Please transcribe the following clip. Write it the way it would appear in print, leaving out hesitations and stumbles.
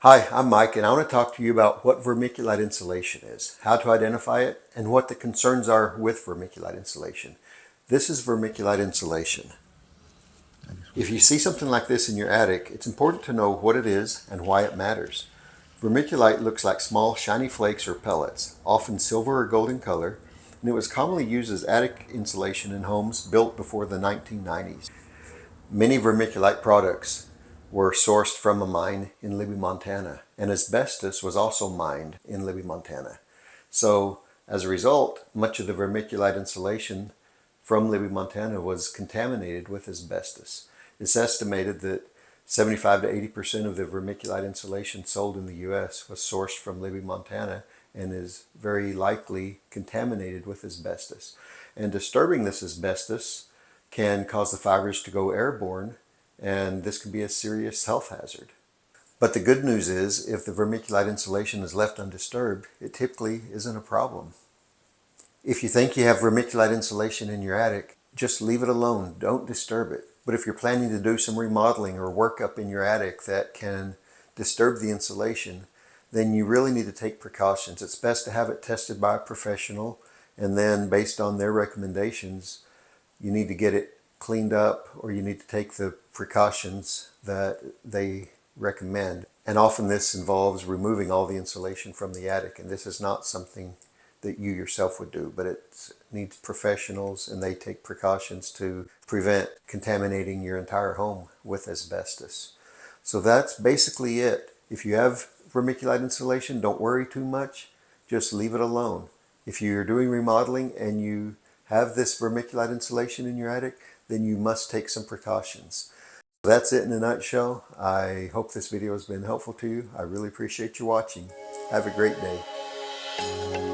Hi, I'm Mike, and I want to talk to you about what vermiculite insulation is, how to identify it, and what the concerns are with vermiculite insulation. This is vermiculite insulation. If you see something like this in your attic, it's important to know what it is and why it matters. Vermiculite looks like small shiny flakes or pellets, often silver or golden color, and it was commonly used as attic insulation in homes built before the 1990s. Many vermiculite products were sourced from a mine in Libby, Montana, and asbestos was also mined in Libby, Montana. So, as a result, much of the vermiculite insulation from Libby, Montana was contaminated with asbestos. It's estimated that 75 to 80% of the vermiculite insulation sold in the U.S. was sourced from Libby, Montana, and is very likely contaminated with asbestos. And disturbing this asbestos can cause the fibers to go airborne, and this can be a serious health hazard. But the good news is, if the vermiculite insulation is left undisturbed, it typically isn't a problem. If you think you have vermiculite insulation in your attic, just leave it alone. Don't disturb it. But if you're planning to do some remodeling or work up in your attic that can disturb the insulation, then you really need to take precautions. It's best to have it tested by a professional, and then based on their recommendations, you need to get it cleaned up, or you need to take the precautions that they recommend. And often this involves removing all the insulation from the attic, and this is not something that you yourself would do, but it needs professionals, and they take precautions to prevent contaminating your entire home with asbestos. So that's basically it. If you have vermiculite insulation, don't worry too much. Just leave it alone. If you're doing remodeling and you have this vermiculite insulation in your attic, then you must take some precautions. That's it in a nutshell. I hope this video has been helpful to you. I really appreciate you watching. Have a great day.